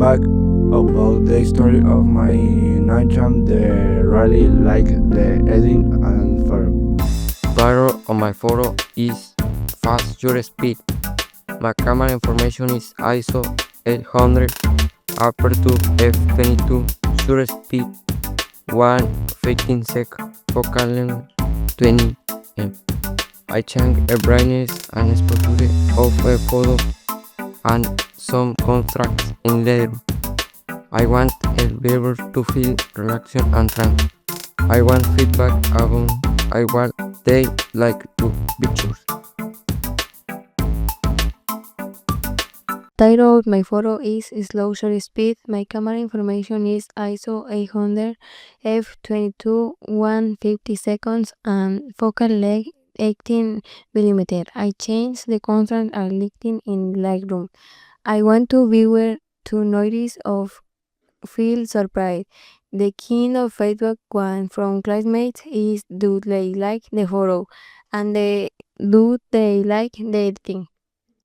feedback about the story of my Nightjam. They really like the editing and for Title of my photo is fast shutter speed. My camera information is ISO 800, aperture f22, shutter speed 1:15 second, focal length 20 m. I change the brightness and exposure of a photo and some contrast in later. I want the viewer to feel relaxation and trance. I want feedback about I want they like to pictures. Title of my photo is slow shutter speed. My camera information is ISO 800, f22, 150 seconds, and focal length 18 mm. I change the contrast and lighting in Lightroom. I want to viewer to notice of feel surprised. The kind of feedback one from classmates is do they like the photo and do they like the editing.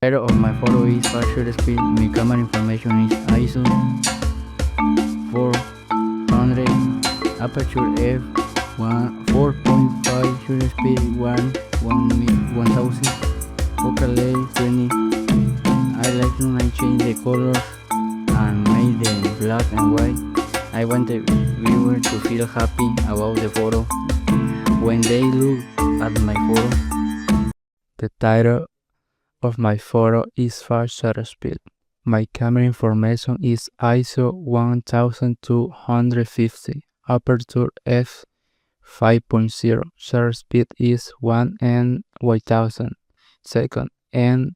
Title of my photo is fast shutter speed. My camera information is ISO 400, aperture f 4.5, shutter speed 1000, focal length 20. I like to change the colors and make them black and white. I want the viewer to feel happy about the photo when they look at my photo. The title of my photo is fast shutter speed. My camera information is ISO 1250, aperture f 5.0, shutter speed is 1 and 1000 second, and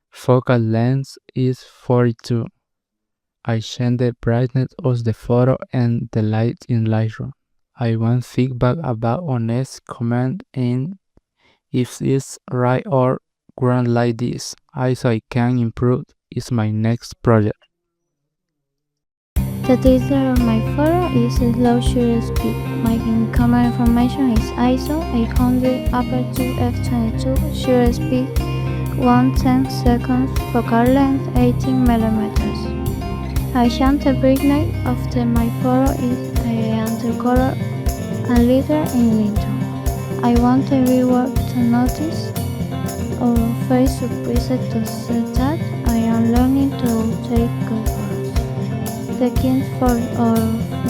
focal length is 42. I change the brightness of the photo and the light in Lightroom. I want feedback about honest comment and if it's right or wrong like this. So I can improve is my next project. The title of my photo is slow shutter speed. My camera information is ISO 800, aperture f22, shutter speed 1/10 seconds, focal length 18 millimeters. I change the brightness of my photo is undercolor and lighter in winter. I want the viewer to notice or face surprised to see that I am learning to take good photos. The kind for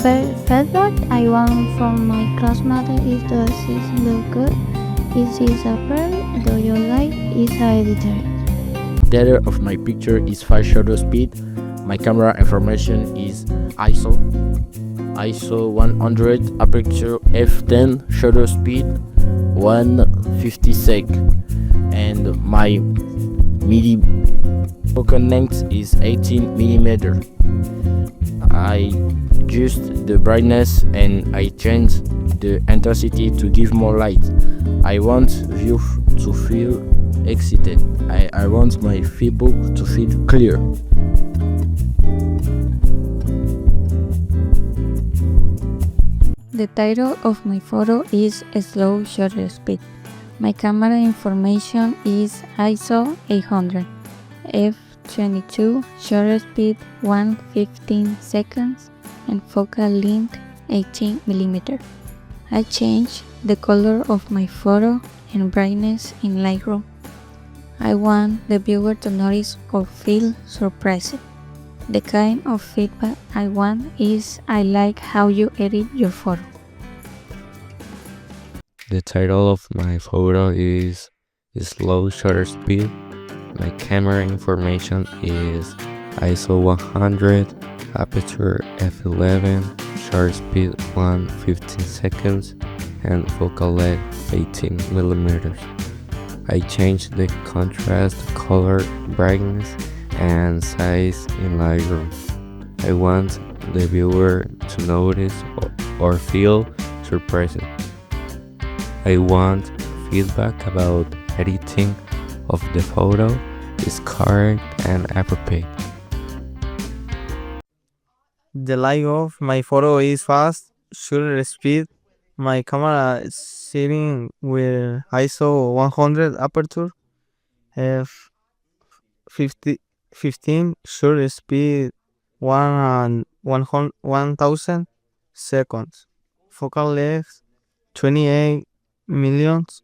feedback I want from my classmates is does this look good? Is this a pearl? Do you like? Is a editor? The title of my picture is fast shutter speed. My camera information is ISO 100, aperture f10, shutter speed 150 sec, and my midi focal length is 18 millimeter. I adjust the brightness and I change the intensity to give more light. I want view to feel excited. I want my feedback to feel clear. The title of my photo is slow shutter speed. My camera information is ISO 800, f22, shutter speed 1:15 seconds, and focal length 18 mm. I change the color of my photo and brightness in Lightroom. I want the viewer to notice or feel surprised. The kind of feedback I want is I like how you edit your photo. The title of my photo is slow shutter speed. My camera information is ISO 100, aperture f11, shutter speed 1:15 seconds, and focal length 18 millimeters. I change the contrast, color, brightness, and size in Lightroom. I want the viewer to notice or feel surprised. I want feedback about editing of the photo is correct and appropriate. The light of my photo is fast shutter speed. My camera is sitting with ISO 100, aperture f 15 shutter speed 1000 seconds. Focal length 28 millions.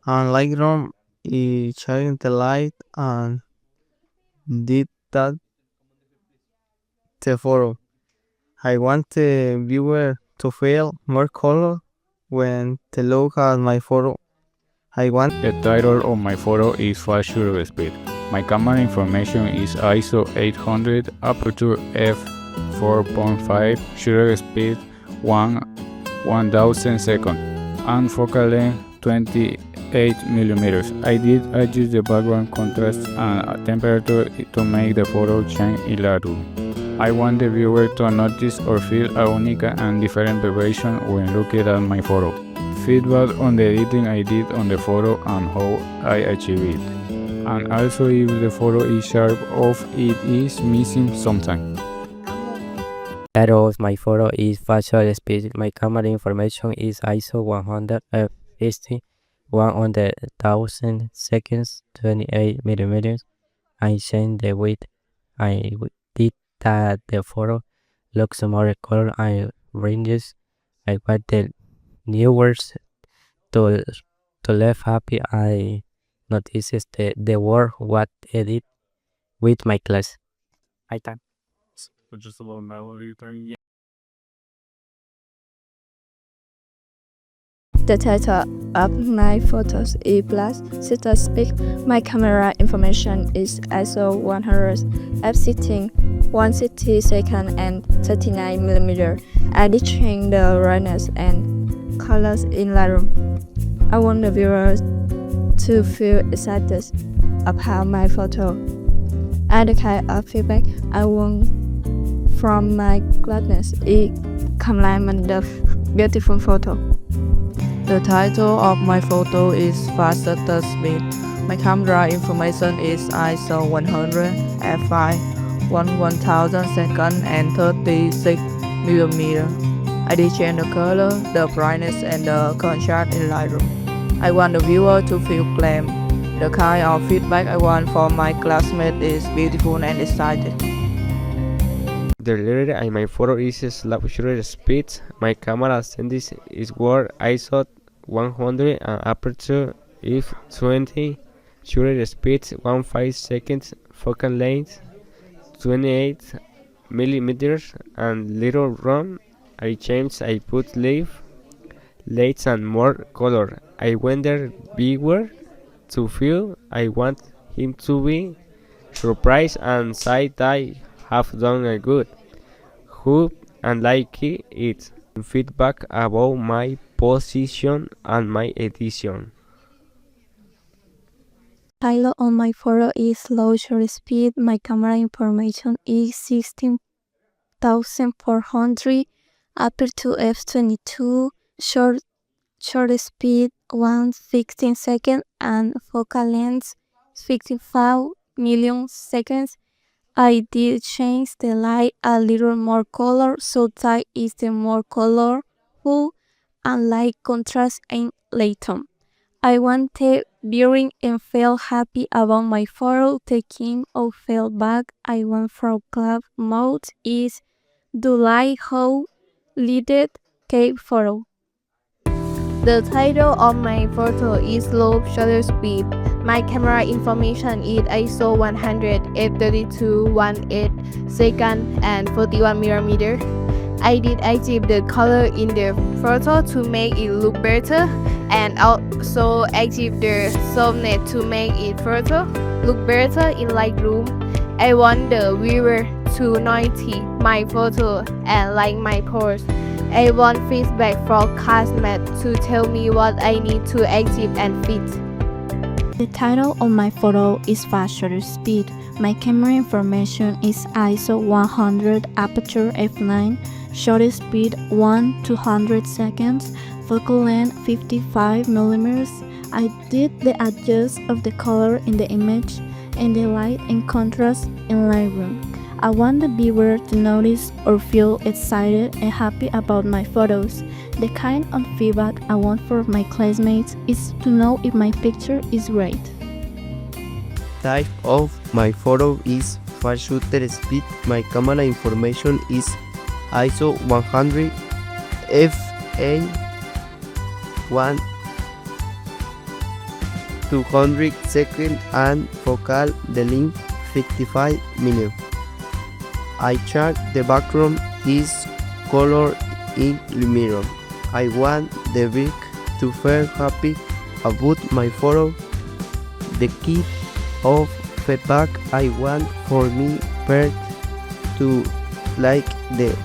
And Lightroom is sharing the light and did that the photo. I want the viewer to feel more color when they look at my photo. I want The title of my photo is fast shutter speed. My camera information is ISO 800, aperture f4.5, shutter speed 1000 seconds, and focal length 28 millimeters. I did adjust the background contrast and temperature to make the photo change illustrative. I want the viewer to notice or feel a unique and different vibration when looking at my photo. Feedback on the editing I did on the photo and how I achieved it. And also if the photo is sharp or it is missing something. Title of my photo is fast shutter speed. My camera information is ISO 100 f60, 100,000 seconds, 28 millimeters. I changed the width. I did that the photo looks more color and ranges. I want the viewers to live happy. I notices the word what edit with my class. I time. Just a little melody thing. The title of my photos is Flash Shutter Speed. My camera information is ISO 100 f16, 160 seconds and 39 millimeter. I did change the brightness and colors in Lightroom. I want the viewers to feel excited about my photo. And the kind of feedback I want from my gladness is compliment the beautiful photo. The title of my photo is fast shutter speed. My camera information is ISO 100 f5, 1000 seconds and 36 millimeter. I did change the color, the brightness and the contrast in Lightroom. I want the viewer to feel calm. The kind of feedback I want from my classmates is beautiful and excited. The leader in my photo is slow shutter speed. My camera sends is word ISO 100 and aperture f20, shutter speed 15 seconds, focal length 28 millimeters, and little room. I changed. I put leaf, lights and more color. I want the viewer to feel. I want him to be surprised and say I have done a good job and like it. Feedback about my position and my edition. Title on my photo is Slow Shutter Speed. My camera information is 16,400, aperture f22, shutter speed 116 seconds and focal length 55 million seconds. I did change the light a little more color so that is the more colorful and light contrast in Lightroom. I want the viewing and feel happy about my photo. Taking or feel back I want from club mode is do like how leaded K photo. The title of my photo is Low Shutter Speed. My camera information is ISO 100 f32, 18 seconds and 41 millimeter. I did achieve the color in the photo to make it look better and also achieve the softness to make it photo look better in Lightroom. I want the viewer to notice my photo and like my post. I want feedback from classmates to tell me what I need to achieve and fit. The title of my photo is Fast Shutter Speed. My camera information is ISO 100, aperture f9, shutter speed 1/200 seconds, focal length 55 millimeters. I did the adjust of the color in the image and the light and contrast in Lightroom. I want the viewer to notice or feel excited and happy about my photos. The kind of feedback I want from my classmates is to know if my picture is great. Type of my photo is fast shutter speed. My camera information is ISO 100 FA 1 200 second and focal length 55 million. I check the background is color in Lumiron. I want the big to feel happy about my photo. The key of feedback I want for me first to like the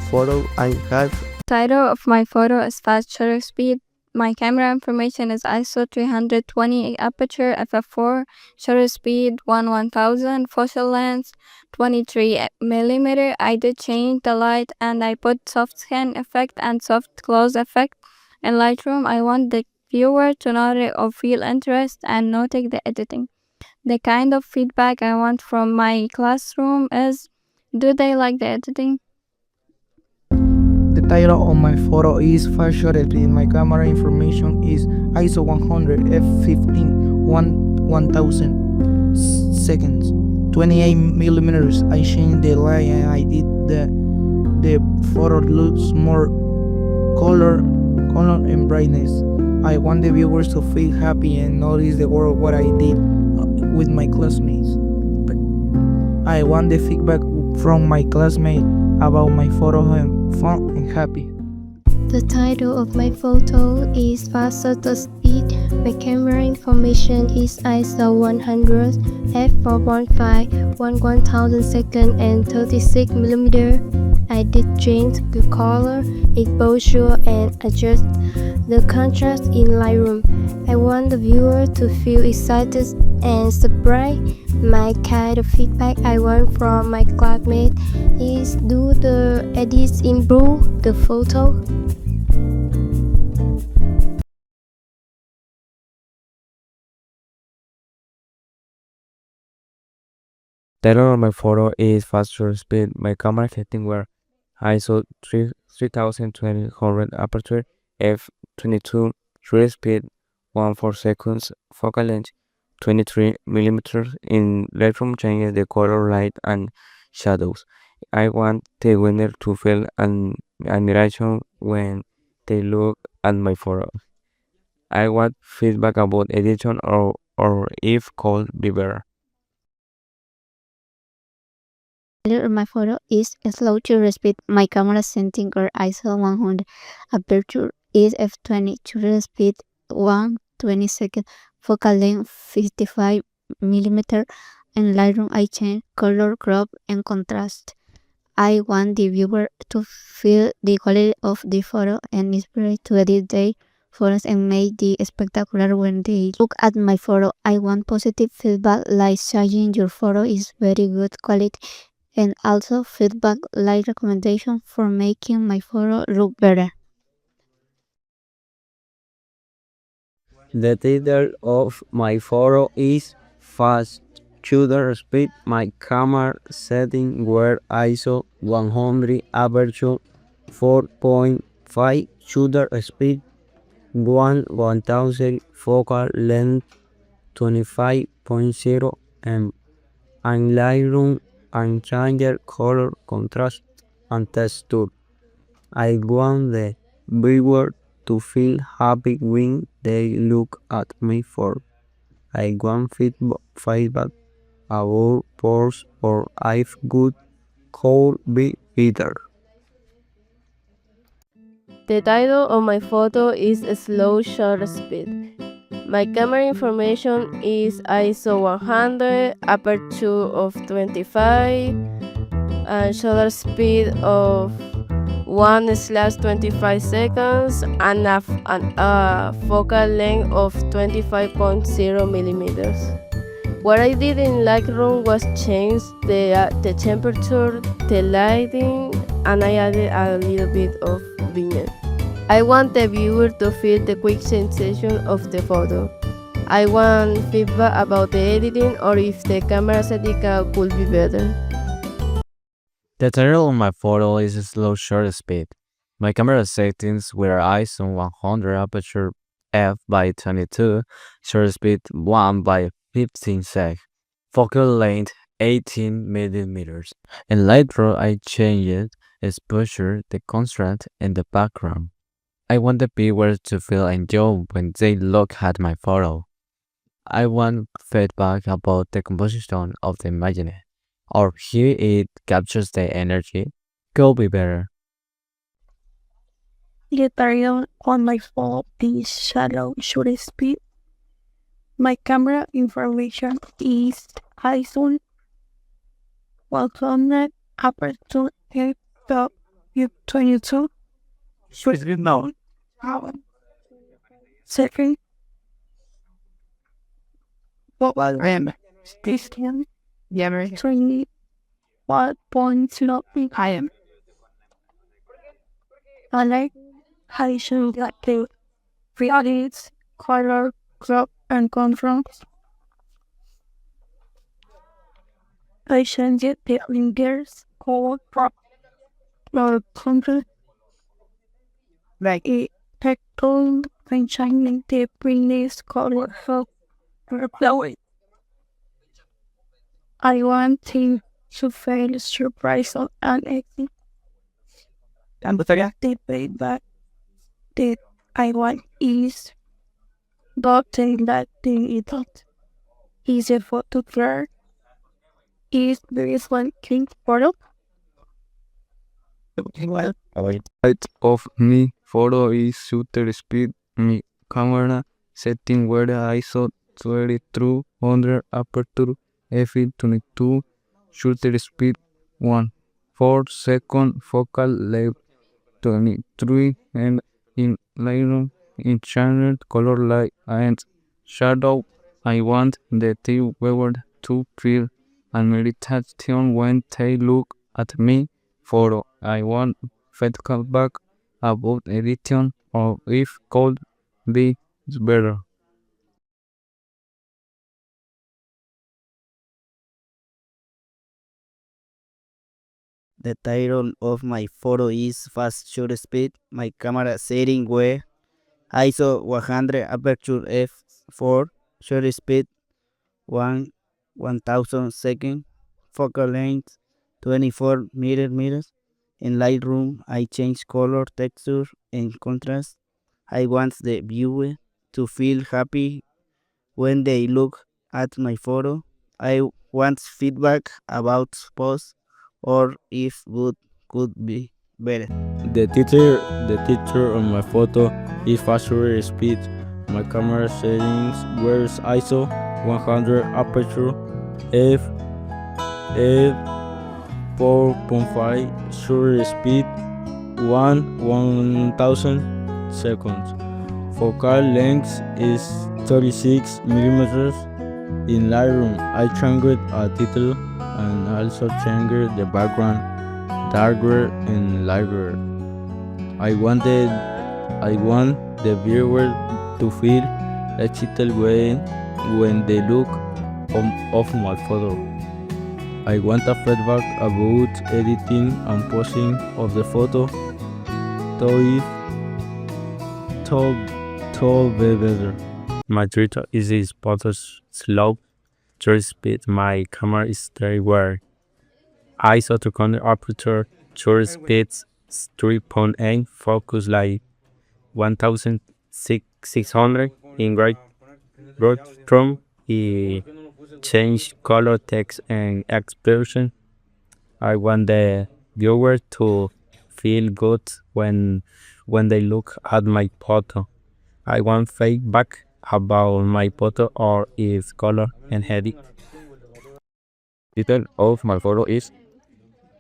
photo and have. Title of my photo is fast shutter speed. My camera information is ISO 320 aperture f4, shutter speed 1000, focal length 23mm. I did change the light and I put soft scan effect and soft close effect in Lightroom. I want the viewer to notice or feel interest and notice the editing. The kind of feedback I want from my classroom is, do they like the editing? The title of my photo is fast shutter speed. My camera information is ISO 100 f15 1000 seconds 28mm. I changed the light and I did the photo looks more color and brightness. I want the viewers to feel happy and notice the world what I did with my classmates. I want the feedback from my classmates about my photo and fun and happy. The title of my photo is fast shutter speed. My camera information is ISO 100 f4.5 1000 second and 36mm. I did change the color, exposure, and adjust the contrast in Lightroom. I want the viewer to feel excited and surprised. My kind of feedback I want from my classmates is, do the edits improve the photo? Title of my photo is fast shutter speed. My camera setting were ISO 3200 aperture f22, shutter speed 14 seconds, focal length 23mm. In Lightroom changes the color, light, and shadows. I want the winner to feel an admiration when they look at my photo. I want feedback about editing or if could be better. My photo is slow shutter speed. My camera setting are ISO 100. Aperture is f20. Shutter speed 120 seconds. Focal length 55mm. In Lightroom I change color, crop, and contrast. I want the viewer to feel the quality of the photo and inspired to edit their photos and make the spectacular when they look at my photo. I want positive feedback like saying your photo is very good quality, and also feedback like recommendation for making my photo look better. The title of my photo is fast shutter speed. My camera setting were ISO 100 aperture 4.5, shutter speed 1000, focal length 25.0, and Lightroom and change color, contrast, and texture. I want the viewer to feel happy when they look at my photo. I want feedback about pores or if good could be better. The title of my photo is slow shutter speed. My camera information is ISO 100, aperture of 25, and shutter speed of 1/25 seconds, and a focal length of 25.0mm. What I did in Lightroom was change the temperature, the lighting, and I added a little bit of vignette. I want the viewer to feel the quick sensation of the photo. I want feedback about the editing or if the camera setting could be better. The title of my photo is slow shutter speed. My camera settings were ISO 100 aperture f/22, shutter speed 1/15 sec, focal length 18 millimeters. In Lightroom, I changed exposure, the contrast, and the background. I want the viewers to feel enjoyed when they look at my photo. I want feedback about the composition of the image, or here it captures the energy. Could be better. The title on my phone is shallow shutter speed. My camera information is ISO 100 aperture f22. Should know. Second. What I am Christian. Yeah, 21.0 I am. I like high should like the realities, color, crop, and contrast. I changed the lingers, color, crop, or contrast. Like a tactile and shining the brightness, color, crop, or flowing. I want to feel surprise and exit. The feedback that I want is not that the it is a photo clear. Is there is one king photo? Height of my photo is shutter speed. My camera setting where ISO 2200 aperture f22 shutter speed 1 4 second focal length 23 and in Lightroom in channel color light and shadow. I want the viewer to feel and meditation when they look at me photo. I want feedback about editing or if could be better. The title of my photo is fast shutter speed. My camera setting where ISO 100 aperture f4 shutter speed 1000 second focal length 24 millimeters. In Lightroom, I change color, texture, and contrast. I want the viewer to feel happy when they look at my photo. I want feedback about pose or if good could be better. The teacher on my photo is faster speed. My camera settings were ISO 100 aperture f 4.5 shutter speed 1000 seconds. Focal length is 36 millimeters. In Lightroom, I changed a title and also changed the background darker and lighter. I want the viewer to feel excited when they look of my photo. I want a feedback about editing and posing of the photo. To be better. My Twitter is this photos slow shutter speed. My camera is very well. ISO 200 aperture shutter speed 3.8 focus light 1600 in Lightroom. I change color, text, and expression. I want the viewer to feel good when they look at my photo. I want feedback about my photo or its color and edit. Title of my photo is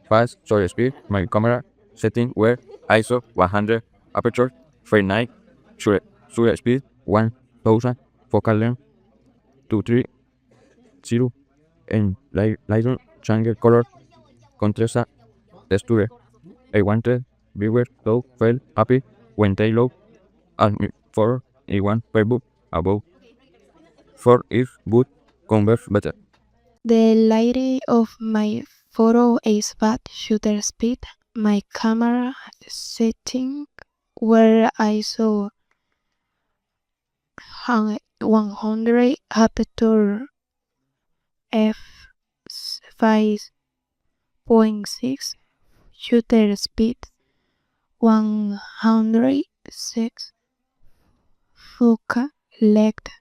fast shutter speed. My camera setting where ISO 100 aperture f9 shutter speed 1000 focal length 230 and Lightroom change color contrast texture. I wanted viewers to feel happy when they look at me for I want feedback about for if would convert better. The lighting of my photo is fast shutter speed. My camera setting where ISO 100 aperture 5.6 shutter speed 106 focal length.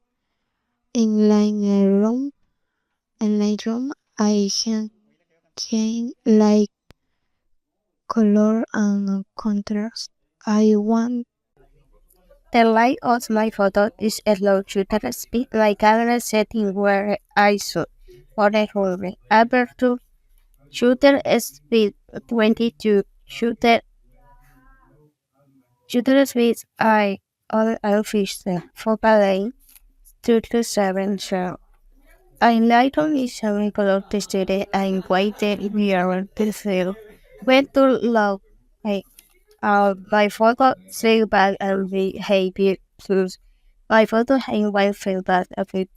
In Lightroom I can change light, color and contrast. I want The light of my photo is slow shutter speed. My camera setting where ISO 100, aperture shutter speed 22, shutter speed I all official focal length 227 show. I Lightroom is showing color texture and white viewer to feel. When too low, my photo feedback and behavior tools. My photo and white feedback of it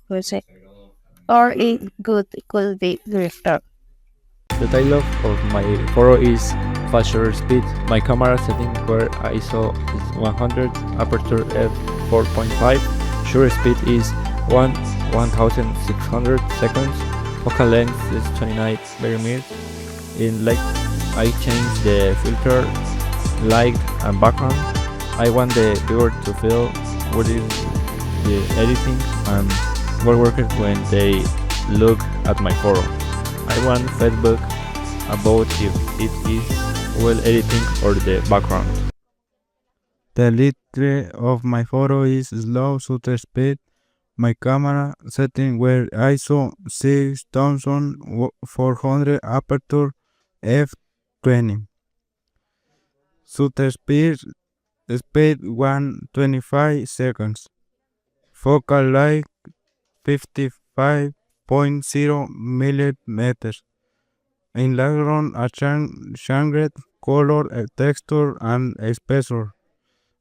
or it could be drifter. The title of my photo is fast shutter speed. My camera setting where ISO is 100, aperture f4.5, shutter speed is 1600 seconds, focal length is 29 mm. In light, I change the filter, light and background. I want the viewer to feel what is the editing and what worked when they look at my photo. I want feedback about if it is well editing or the background. The lead of my photo is slow shutter speed. My camera setting where ISO 6400, aperture f20. Shutter speed 125 seconds. Focal length 55.0 millimeters. In Lightroom I changed color, texture and exposure.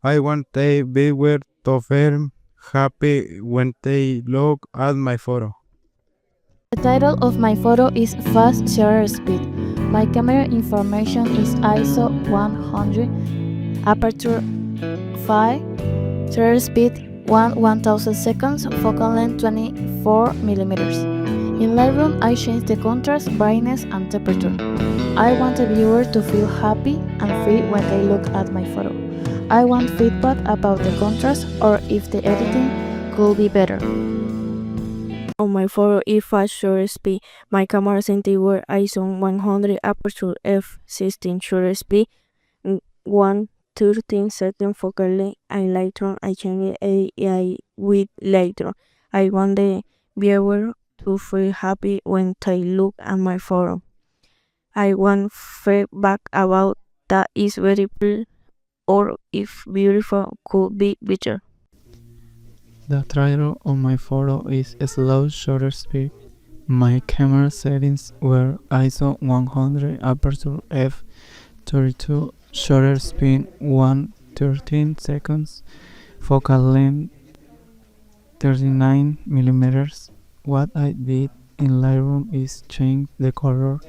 I want the viewer to feel happy when they look at my photo. The title of my photo is Fast Shutter Speed. My camera information is ISO 100, aperture 5, shutter speed 1000 seconds, focal length 24 millimeters. In Lightroom, I change the contrast, brightness, and temperature. I want the viewer to feel happy and free when they look at my photo. I want feedback about the contrast or if the editing could be better. On my photo is fast shutter speed. My camera setting where ISO 100, aperture f16, shutter speed 113 second, focal length and Lightroom. I change AI with Lightroom. I want the viewer to feel happy when they look at my photo. I want feedback about that is very pretty or if beautiful could be better. The title of my photo is Slow Shutter Speed. My camera settings were ISO 100, aperture f32, shutter speed 113 seconds, focal length 39 millimeters. What I did in Lightroom is change the color,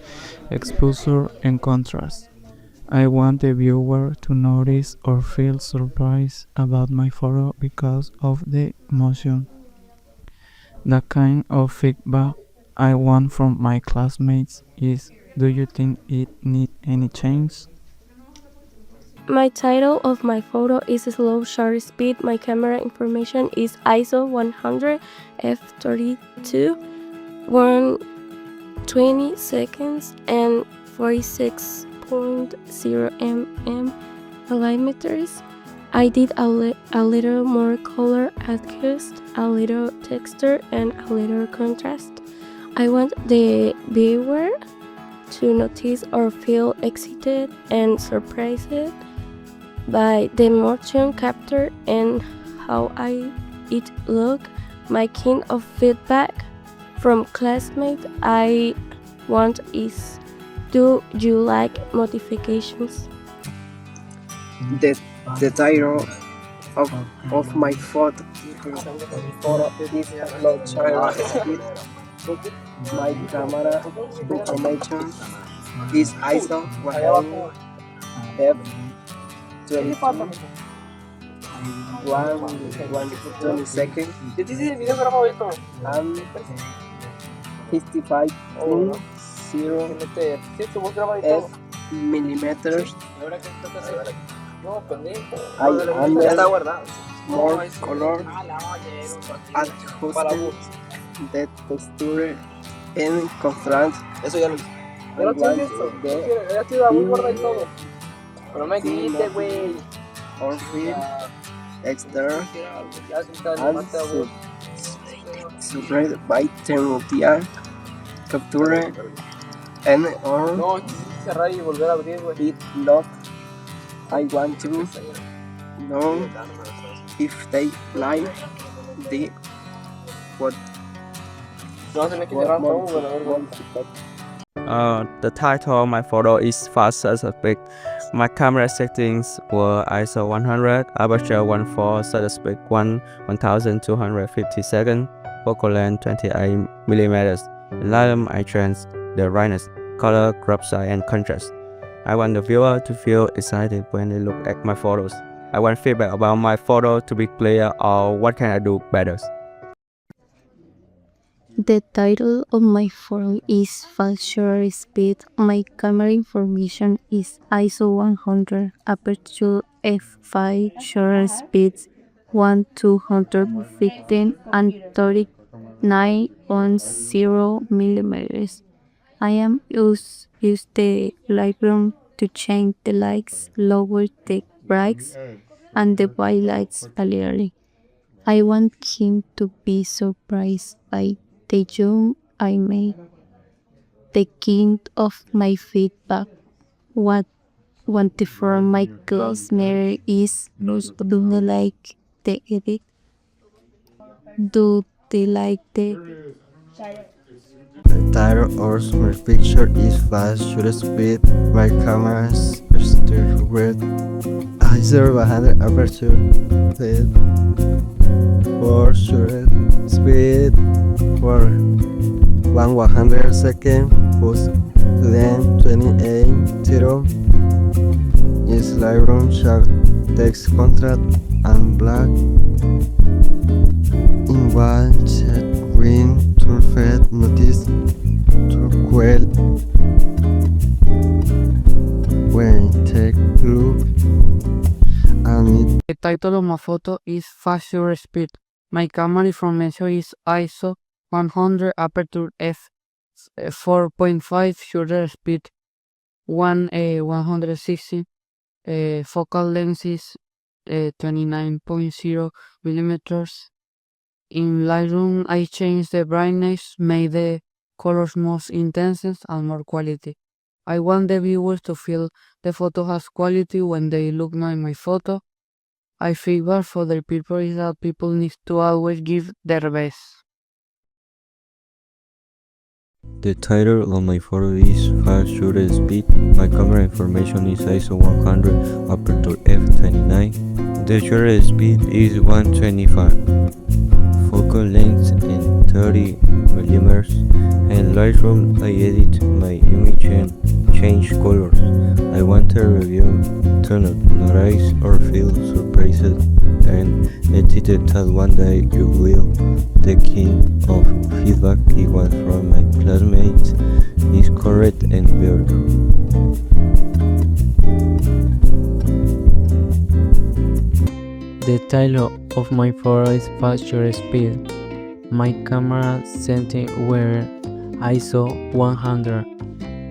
exposure and contrast. I want the viewer to notice or feel surprised about my photo because of the emotion. The kind of feedback I want from my classmates is, do you think it needs any change? My title of my photo is Slow Shutter Speed. My camera information is ISO 100, f32, 120 seconds and 46.0 millimeters. I did a little more color adjust, a little texture and a little contrast. I want the viewer to notice or feel excited and surprised by the motion capture and how it look. My kind of feedback from classmates I want is, do you like modifications? The title of my photo is Slow Shutter Speed. My camera information is ISO 100, f22, 120 seconds and 55 millimeters. I added more color, adjusted the texture and contrast. Eso ya lo hice. Ya lo estoy listo. Ya estoy muy gorda y todo. Pero me grites, güey. Or feel extra and spread by temporal capture and or no, cerrar y volver a abrir, güey. it lock. I want to know if they like the what. The title of my photo is Fast Suspect. My camera settings were ISO 100, aperture 1.4, shutter speed 1250 seconds, focal length 28mm. In Lightroom, I changed the brightness, color, crop size, and contrast. I want the viewer to feel excited when they look at my photos. I want feedback about my photo to be clear or what can I do better. The title of my photo is Fast Shutter Speed. My camera information is ISO 100, aperture f5, shutter speed 1215 and 39.0mm. I am use the Lightroom to change the lights, lower the brights, and the white lights clearly. I want him to be surprised by the jump I made. The king of my feedback. What wanted from my classmate is, do they like the edit? Do they like the... The title of my picture is Fast Shutter Speed. My camera is still red. ISO 100 aperture speed for shutter speed for 1/100 second, post length 28.0 is Lightroom sharp text contrast and black in white shade green turquoise notice turquoise when take look and The title of my photo is Fast Shutter Speed. My camera information is ISO 100, aperture f4.5, shutter speed 160, focal length is 29.0mm. In Lightroom, I changed the brightness, made the colors more intense and more quality. I want the viewers to feel the photo has quality when they look at my photo. I figure for the people is that people need to always give their best. The title of my photo is Fast Shutter Speed. My camera information is ISO 100, aperture f29. The shutter speed is 125. Focal length in 30mm. And Lightroom, I edit my image and change colors. I want a review to notice or feel surprised and excited that one day you will. The king of feedback he wants from my classmates is correct and beautiful. The title of my photo is Fast Shutter Speed. My camera settings were ISO 100,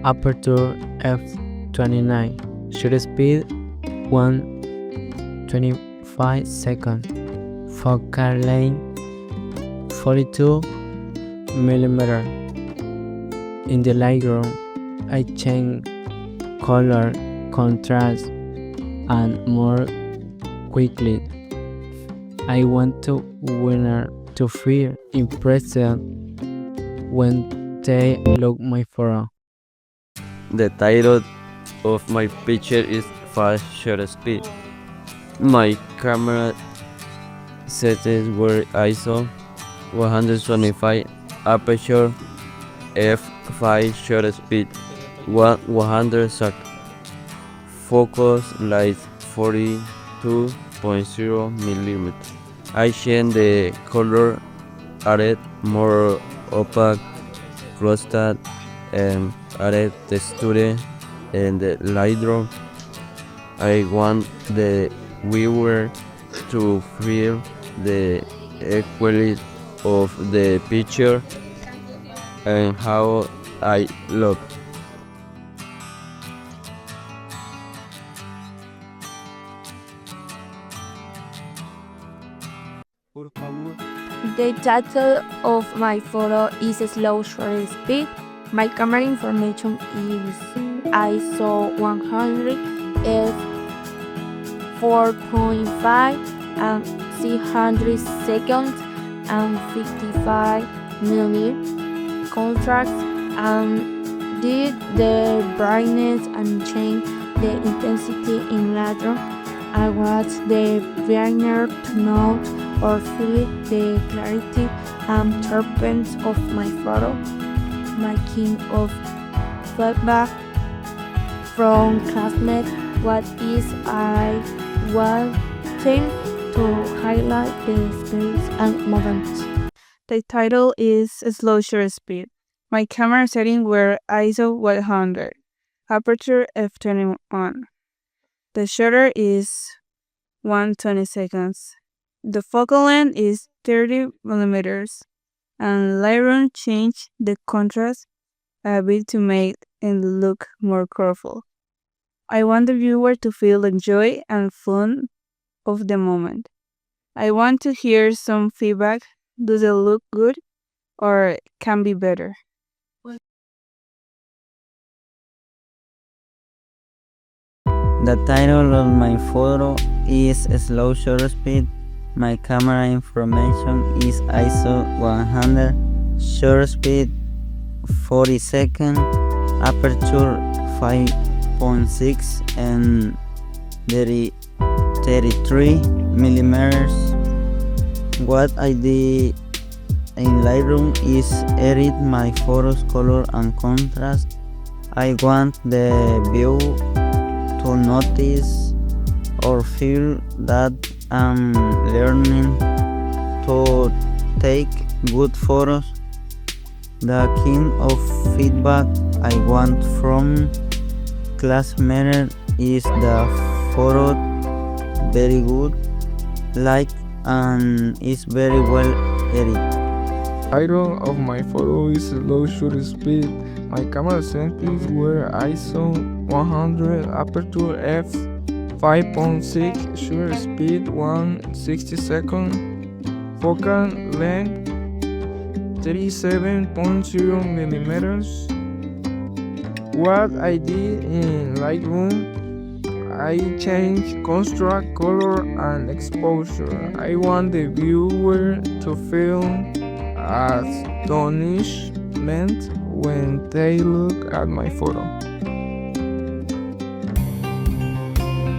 aperture f29, shutter speed 125 seconds, focal length 42mm. In the Lightroom, I change color, contrast, and more quickly. I want the winner to feel impressed when they look my photo. The title of my picture is Fast Shutter Speed. My camera settings were ISO 125, aperture f5, shutter speed 100 seconds, focus light 42.0mm. I changed the color, added more opaque contrast added texture in the Lightroom. I want the viewer to feel the equality of the picture and how I look. The title of my photo is Slow Shutter Speed. My camera information is ISO 100 f 4.5 and 600 seconds and 55mm contrast, and did the brightness and change the intensity in Lightroom. I watch the brightener to note or feel the clarity and sharpness of my photo. My king of feedback from classmates. What is I wanting to highlight the space and moments. The title is Slow Shutter Speed. My camera settings were ISO 100, aperture f21. The shutter is 120 seconds. The focal length is 30mm, and Lightroom changed the contrast a bit to make it look more colorful. I want the viewer to feel the joy and fun of the moment. I want to hear some feedback. Does it look good or can be better? The title of my photo is Slow Shutter Speed. My camera information is ISO 100, shutter speed 40 seconds, aperture 5.6 and 33mm. What I did in Lightroom is edit my photos color and contrast. I want the view to notice or feel that I'm learning to take good photos. The kind of feedback I want from classmates is the photo very good, like, and is very well edited. Title of my photo is Slow Shutter Speed. My camera settings were ISO 100, aperture f 5.6, shutter speed 160 seconds, focal length 37.0mm. What I did in Lightroom, I changed contrast, color, and exposure. I want the viewer to feel astonishment when they look at my photo.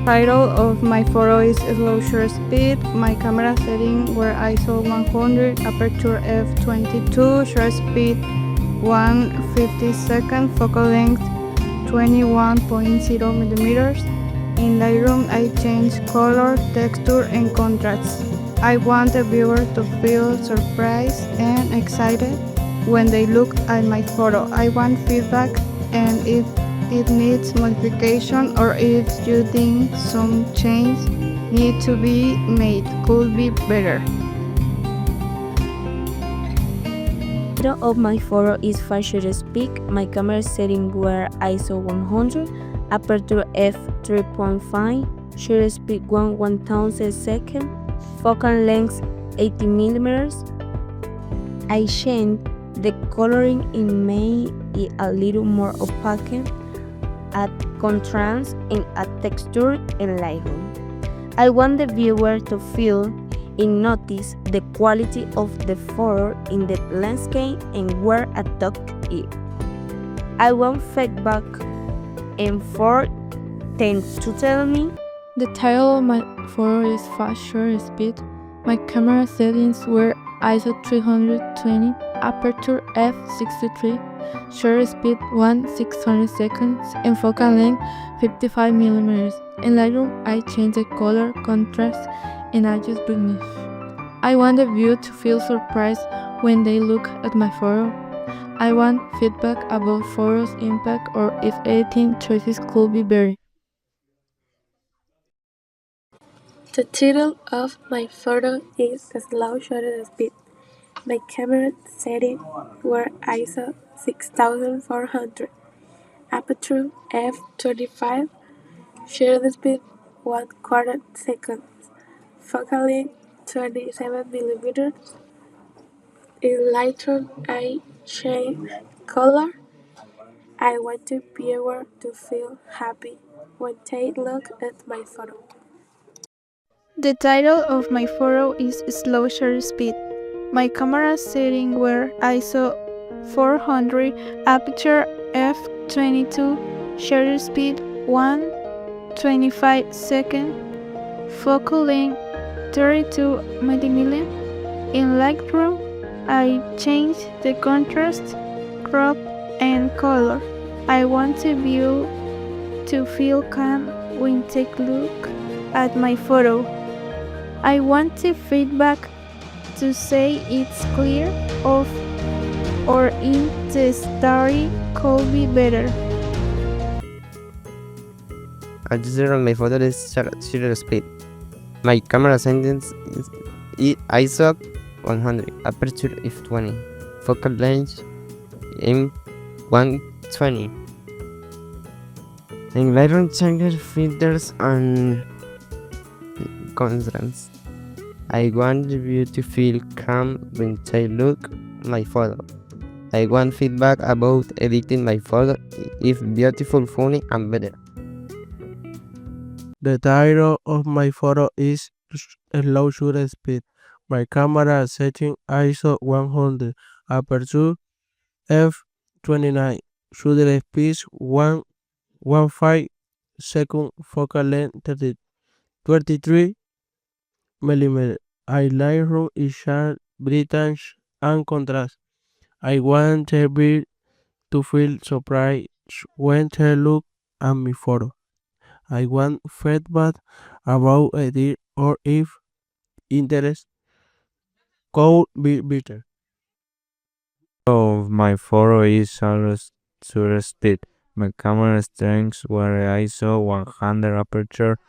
Title of my photo is Slow Shutter Speed. My camera settings were ISO 100, aperture f22, shutter speed 150 seconds, focal length 21.0mm. In Lightroom, I changed color, texture, and contrast. I want the viewer to feel surprised and excited when they look at my photo. I want feedback, and if it needs modification or if you think some change need to be made, could be better. The title of my photo is Fast Shutter Speed. My camera settings were ISO 100, aperture f 3.5, shutter speed 1/1000 seconds, focal length 80mm. I changed the coloring and made it a little more opaque, add contrast and add texture in Lightroom. I want the viewer to feel and notice the quality of the photo in the landscape and where I took it. I want feedback and for them to tell me. The title of my photo is Fast Shutter Speed. My camera settings were ISO 320, aperture f63, shutter speed 1/600 seconds, and focal length 55mm. In Lightroom, I changed the color, contrast, and adjust brightness. I want the viewer to feel surprised when they look at my photo. I want feedback about photos impact or if editing choices could be better. The title of my photo is Slow Shutter Speed. My camera settings were ISO 6400, aperture f/25, shutter speed 1/4 seconds, focal length 27 mm. In Lightroom, I change color. I want the viewer to feel happy when they look at my photo. The title of my photo is Slow Shutter Speed. My camera settings were ISO 400, aperture f/22, shutter speed 1/25 second, focal length 32 mm. In Lightroom, I changed the contrast, crop, and color. I want the view to feel calm when they look at my photo. I want the feedback to say it's clear or in the story could be better. I decided on my photo is shutter speed. My camera settings is ISO 100, aperture f/20, focal length m120. In Lightroom, change filters and contrast. I want the viewer to feel calm when they look at my photo. I want feedback about editing my photo if beautiful, funny, and better. The title of my photo is Slow Shutter Speed. My camera setting ISO 100, aperture f/29, shutter speed 1/15 second, focal length 23 mm. I Lightroom is sharp, brightness, and contrast. I want the viewer to feel surprised when they look at my photo. I want feedback about editing or if interest could be better. Of my photo is shutter speed. My camera settings were ISO 100, aperture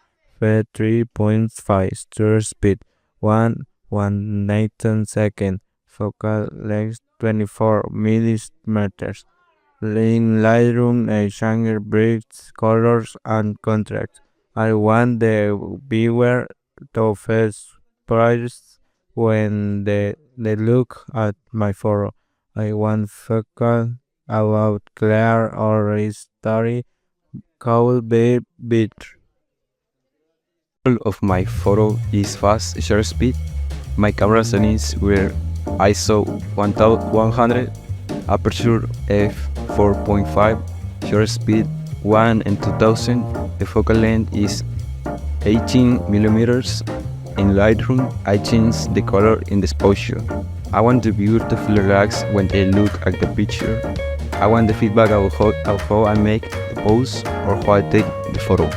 f3.5, shutter speed 1/1/19 second, focal length 24 millimeters. In Lightroom, I change bricks, colors, and contrast. I want the viewer to feel surprised when they look at my photo. I want focal about clear or story could be better. Of my photo is fast shutter speed. My camera settings were ISO 1100, aperture f4.5, shutter speed 1 and 2000. The focal length is 18 mm. In Lightroom, I changed the color in the exposure. I want the viewer to feel relaxed when they look at the picture. I want the feedback about how I make the pose or how I take the photo.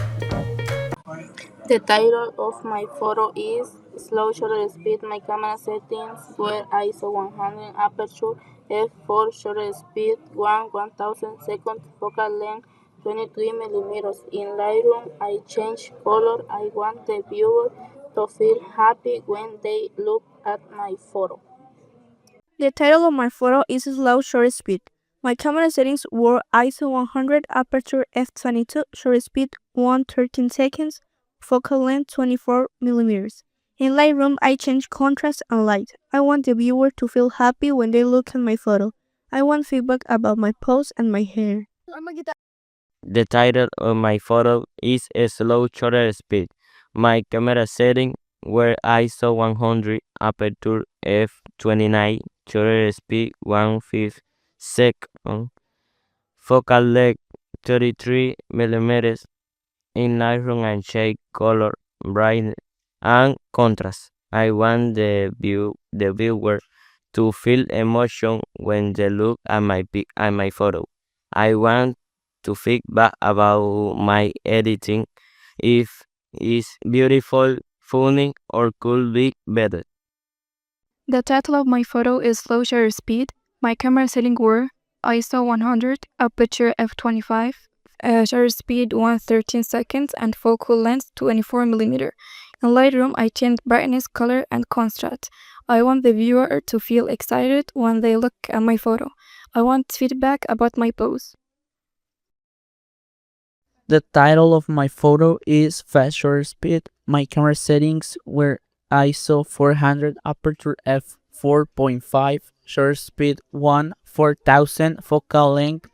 The title of my photo is Slow Shutter Speed. My camera settings were ISO 100, aperture f4, shutter speed 1/1000 second, focal length 23 mm. In Lightroom, I change color. I want the viewer to feel happy when they look at my photo. The title of my photo is Slow Shutter Speed. My camera settings were ISO 100, aperture f/22, shutter speed 1/13 seconds, focal length 24 mm. In Lightroom, I change contrast and light. I want the viewer to feel happy when they look at my photo. I want feedback about my pose and my hair. The title of my photo is Slow Shutter Speed. My camera settings were ISO 100, aperture f/29, shutter speed 1/5 second, focal length 33 mm. In Lightroom, I change color, brightness, and contrast. I want the viewer to feel emotion when they look at my photo. I want to feedback about my editing, if it's beautiful, funny, or could be better. The title of my photo is Slow Shutter Speed. My camera settings were ISO 100, aperture f/25, shutter speed 113 seconds, and focal length 24mm. In Lightroom, I change brightness, color, and contrast. I want the viewer to feel excited when they look at my photo. I want feedback about my pose. The title of my photo is Fast Shutter Speed. My camera settings were ISO 400, aperture f/4.5, shutter speed 4000, focal length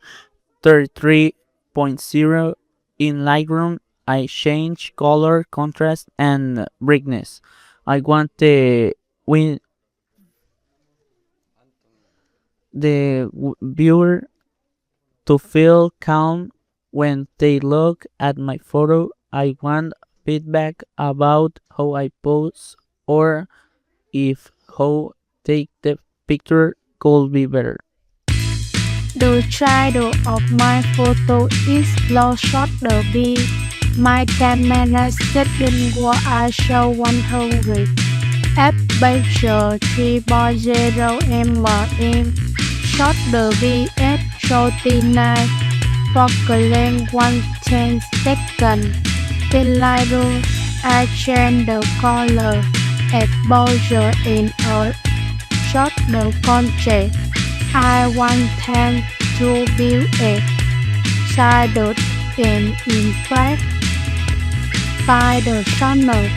33.0. In Lightroom, I change color, contrast, and brightness. I want the viewer to feel calm when they look at my photo. I want feedback about how I pose or if how take the picture could be better. The title of my photo is Low Shutter Speed. My camera setting was ISO 100, aperture 3.0 mm, shutter speed at 49, focal length 110 seconds. In Lightroom, I change the color, exposure, and shutter contrast. I want them to be a shadow and impact by the channel.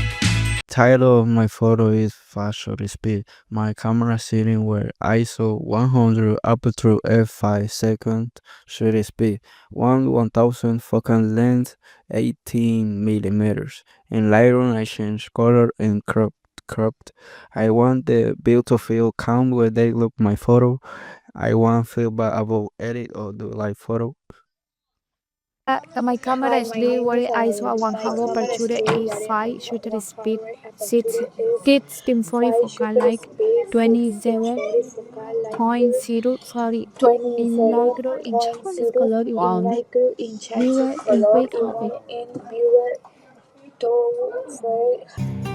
Title of my photo is Fast Shutter Speed. My camera setting were ISO 100, aperture f/5 second, shutter speed 1000, focal length 18mm. In Lightroom, I change color and cropped. I want the viewer to feel calm when they look my photo. I want feedback about edit or the live photo. My camera is very ISO 100, aperture f/5, shutter speed 1640, focal length 27.0. In Lightroom, in changes color on viewer in quick happy.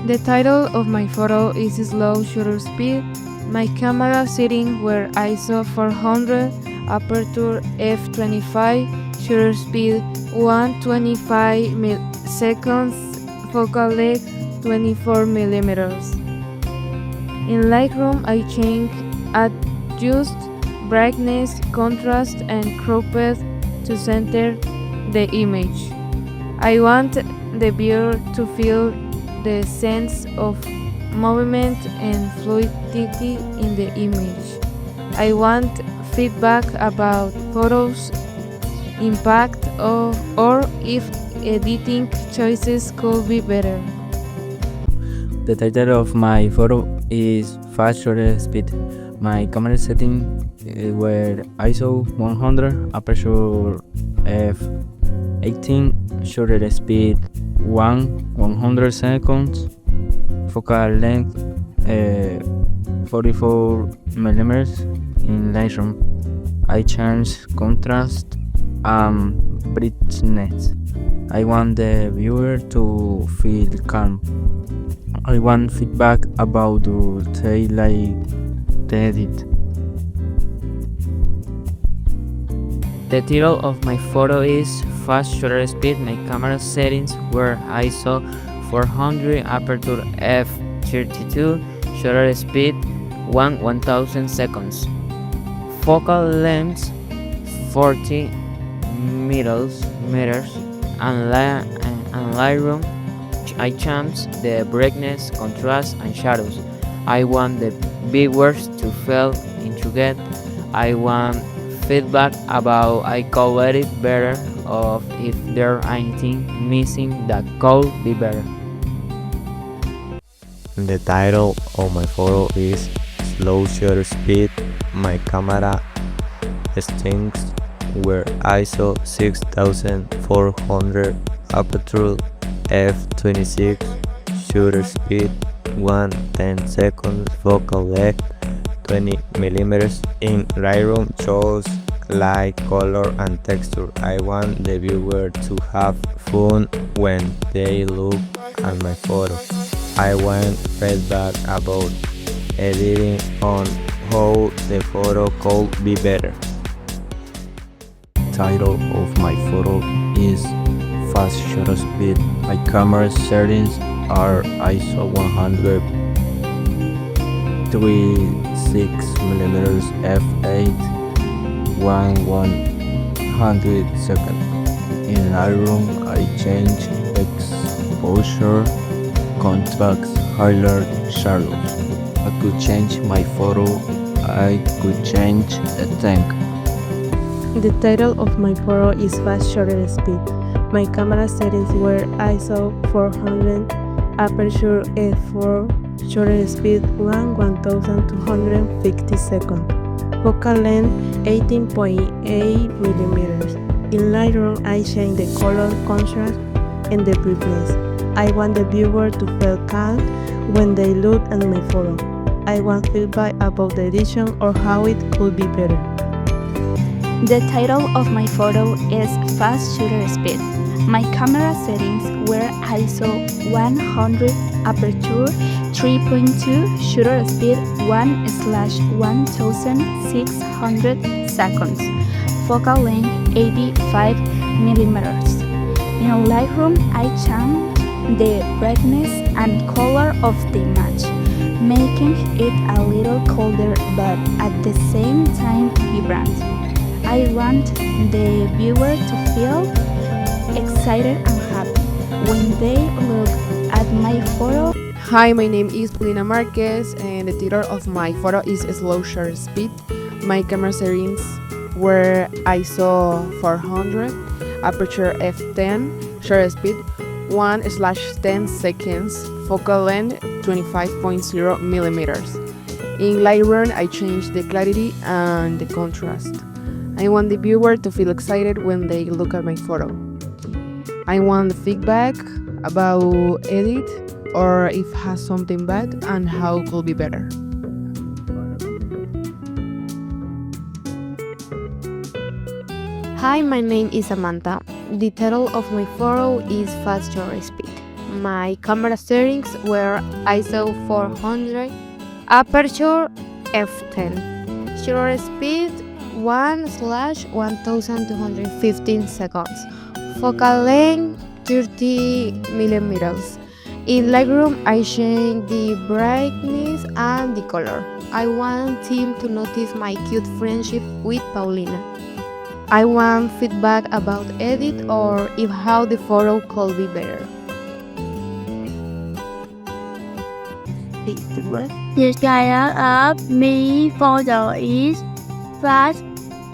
The title of my photo is Slow Shutter Speed. My camera settings were ISO 400, aperture f/25, shutter speed 125 seconds, focal length 24mm. In Lightroom, I adjust brightness, contrast, and cropped to center the image. I want the viewer to feel the sense of movement and fluidity in the image. I want feedback about photos impact or if editing choices could be better. The title of my photo is Fast Shutter Speed. My camera settings were ISO 100, aperture f/18, shutter speed 100 seconds, focal length 44mm. In Lightroom, I change contrast and brightness. I want the viewer to feel calm. I want feedback about the edit. The title of my photo is Fast Shutter Speed. My camera settings were ISO 400, aperture f/32, shutter speed 1000 seconds, focal length 40 meters, and Lightroom, I change the brightness, contrast, and shadows. I want the viewers to feel intrigued. I want feedback about I could edit better or if there anything missing that could be better. The title of my photo is Slow Shutter Speed. My camera settings were ISO 6400, aperture f/26, shutter speed 110 seconds, focal length 20mm. In Lightroom, choose light, color, and texture. I want the viewer to have fun when they look at my photo. I want feedback about editing on how the photo could be better. title of my photo is fast shutter speed. My camera settings are ISO 100 36mm f8 1/100 second. In Lightroom I change exposure, contrast, highlight, shadows. I could change my photo, I could change the tank. The title of my photo is fast shutter speed. My camera settings were ISO 400, aperture f4, shutter speed 1250 seconds, focal length 18.8mm. In Lightroom I change the color, contrast, and the brightness. I want the viewer to feel calm when they look at my photo. I want feedback about the edition or how it could be better. The title of my photo is fast shutter speed. My camera settings were ISO 100, aperture 3.2, shutter speed 1/1600 seconds, focal length 85mm. In Lightroom I changed the brightness and color of the image, making it a little colder but at the same time vibrant. I want the viewer to feel excited and happy when they look at my photo. Hi, my name is Lina Marquez and the title of my photo is slow shutter speed. My camera settings were ISO 400, aperture f10, shutter speed 1/10 seconds, focal length 25.0mm. In Lightroom I changed the clarity and the contrast. I want the viewer to feel excited when they look at my photo. I want feedback about edit or if has something bad and how it could be better. Hi, my name is Samantha. The title of my photo is fast shutter speed. My camera settings were ISO 400, aperture f10, shutter speed 1/1215 seconds, focal length 30mm. In Lightroom I change the brightness and the color. I want him to notice my cute friendship with Paulina. I want feedback about edit or if how the photo could be better. The title of my photo is fast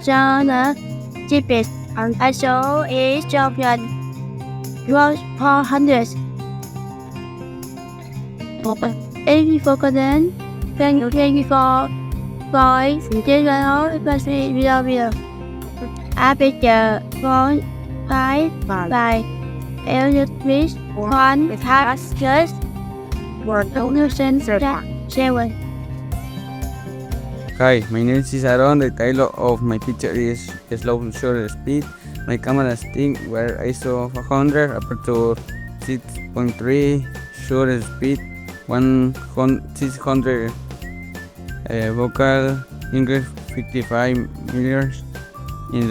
shutter speed. ISO is 400. Every focal length 24.0mm. Aperture 1.5. Elevate 1/7. Hi, my name is Aaron. The title of my picture is slow shutter speed. My camera settings were ISO 400, aperture 6.3, shutter speed 1/600, focal length 55mm. In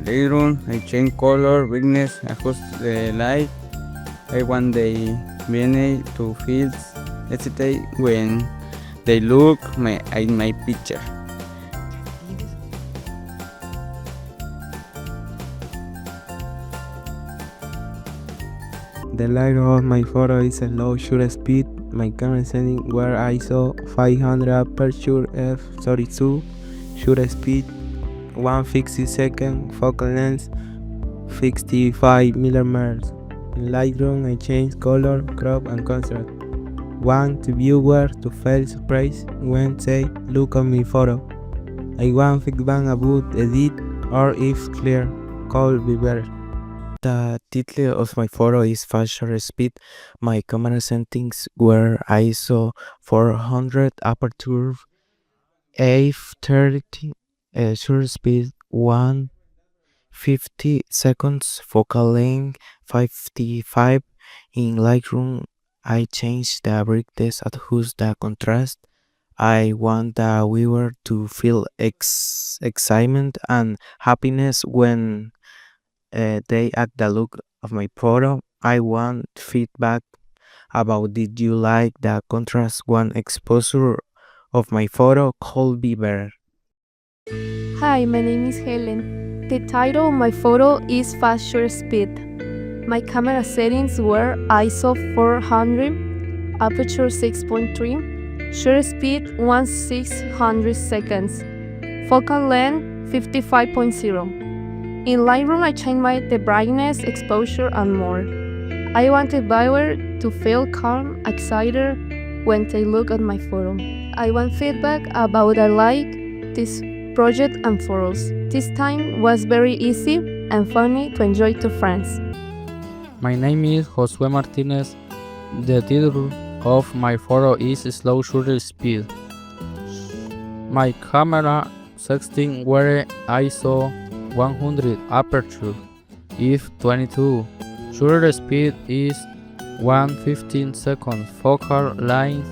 Lightroom I change color, brightness, adjust the light. I want the viewer to feel excited when they look at my picture. The light of my photo is a low shutter speed. My camera settings were ISO 500, aperture f32, shutter speed 1/60 second, focal length 65mm. In Lightroom I change color, crop and contrast. Want the viewer to feel surprised when they look at my photo. I want feedback about edit or if clear could be better. The title of my photo is fast shutter speed. My camera settings were ISO 400, aperture f30, shutter speed 1/50 seconds, focal length 55. In Lightroom I change the brightness, adjust the contrast. I want the viewer to feel excitement and happiness when they at the look of my photo. I want feedback about did you like the contrast one exposure of my photo could be better. Hi, my name is Helen. The title of my photo is Fast Shutter Speed. My camera settings were ISO 400, aperture 6.3, shutter speed 1/600 seconds, focal length 55.0. In Lightroom, I changed the brightness, exposure, and more. I want the viewer to feel calm, excited when they look at my photo. I want feedback about I like this project and photos. This time was very easy and funny to enjoy to friends. My name is Josue Martinez. The title of my photo is Slow Shutter Speed. My camera 16 were ISO 100, aperture f22. Shutter speed is 1:15 seconds. Focal length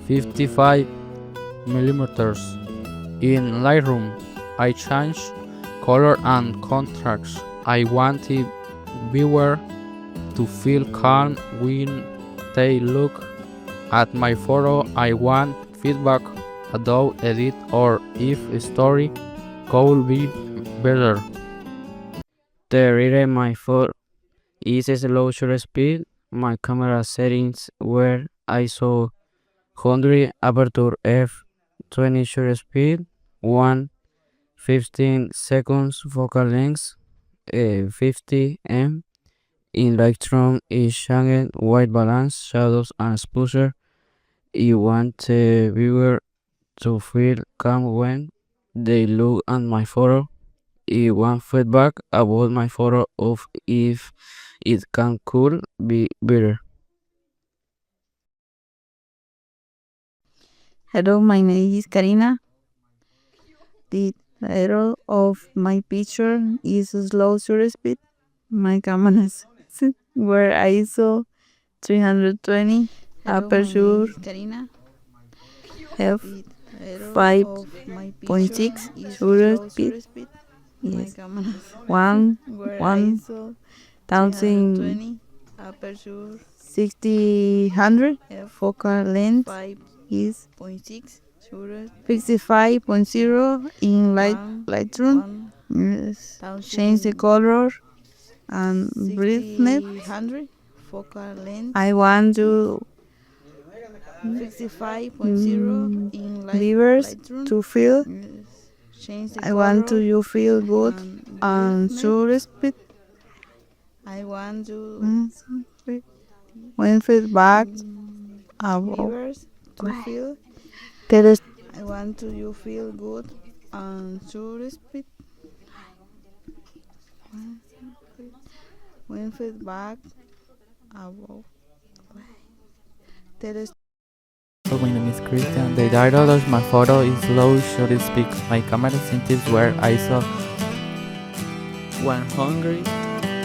55 millimeters. In Lightroom, I change color and contrast. I want the viewer to feel calm when they look at my photo. I want feedback about edit or if a story could be better. The reader my photo is slow shutter speed. My camera settings were ISO 100, aperture f20, shutter speed 1:15 seconds, focal length 50 m. In Lightroom is changed white balance, shadows, and exposure. You want the viewer to feel calm when they look at my photo. You want feedback about my photo of if it could be better. Hello, my name is Karina. The title of my picture is Slow Shutter Speed. My cameras were ISO 320, aperture f5.6, shutter speed yes 1,600, focal length is 55.0. In Lightroom. Yes. Change the color and brightness. I want to viewers to feel. I want to you feel good and shutter speed. I want to when feedback about to feel. I want to you feel good and shutter speed. When feedback about My name is Christian. The title of my photo is Slow Shutter Speed. My camera settings were ISO 100,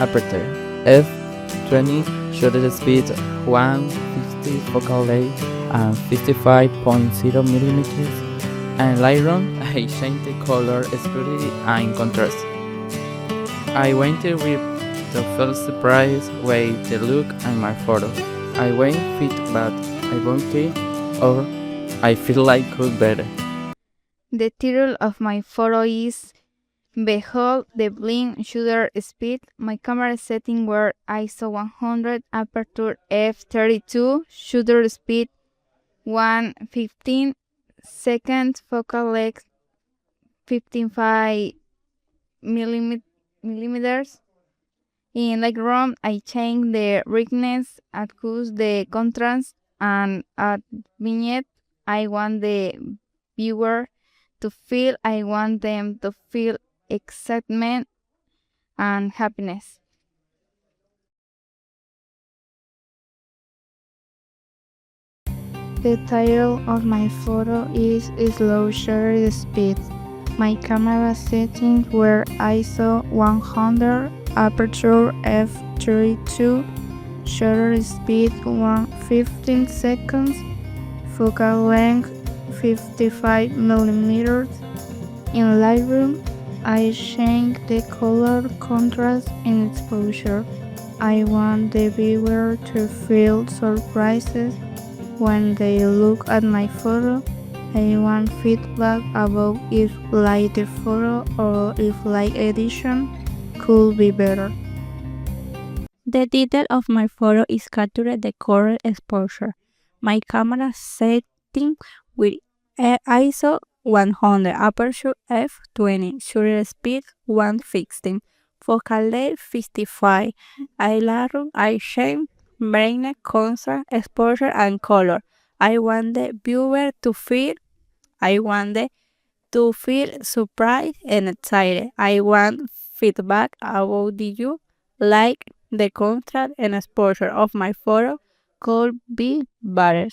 aperture f20, shutter speed 150, focal length and 55.0 millimeters. And Lightroom, I changed the color, obscurity, and contrast. I went with the first surprise way the look at my photo. I went feedback. I want it or I feel like could better. The title of my photo is Behold the Blink Shutter Speed. My camera settings were ISO 100, aperture f32, shutter speed 1:15 seconds, focal length 55 millimeters. In Lightroom, I change the brightness, adjust the contrast, and at vignette, I want the viewer to feel. I want them to feel excitement and happiness. The title of my photo is Slow Shutter Speed. My camera settings were ISO 100, aperture f32, shutter speed 1:15 seconds, focal length 55 millimeters. In Lightroom, I change the color, contrast, and exposure. I want the viewer to feel surprises when they look at my photo. I want feedback about if like the photo or if like edition could be better. The detail of my photo is captured the color exposure. My camera setting with ISO 100, aperture f20, shutter speed 115, focal length 55. I change brightness, contrast, exposure, and color. I want the viewer to feel surprised and excited. I want feedback about did you like the contrast and exposure of my photo could be better.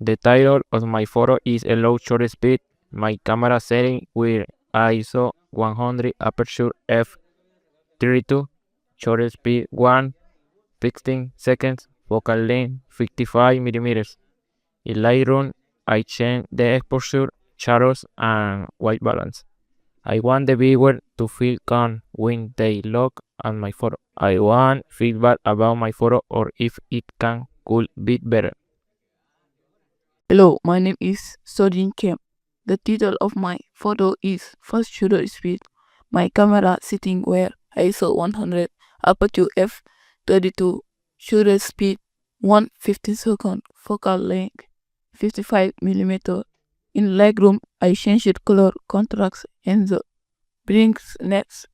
The title of my photo is a low shutter speed. My camera setting with ISO 100, aperture f32, shutter speed 1:16 seconds, focal length 55 millimeters. In Lightroom, I change the exposure, shadows, and white balance. I want the viewer to feel calm when they look at my photo. I want feedback about my photo or if it could be better. Hello, my name is Sojin Kim. The title of my photo is Fast Shutter Speed. My camera sitting where ISO 100, aperture f32, shutter speed 150 seconds, focal length 55 mm. In Lightroom, I changed color, contrast, and the brightness.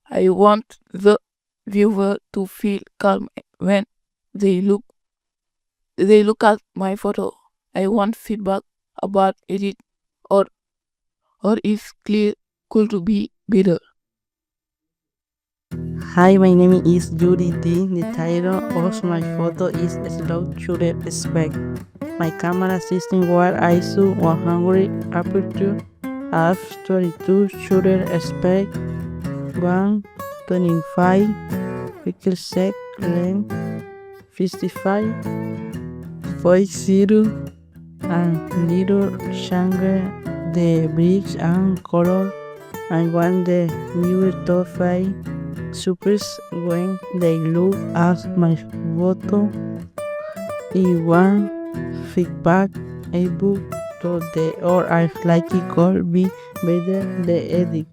I want the viewer to feel calm when they look at my photo. I want feedback about edit or if clear could be better. Hi, my name is Yuri D. The title of my photo is Slow Shutter Speed. My camera system was ISO 100, aperture f22, shutter speed 125, pixel length 55, 50, and little change the bricks and color. I want the viewer to feel surprised when they look at my photo. I want feedback about the or I like it could be better the edit.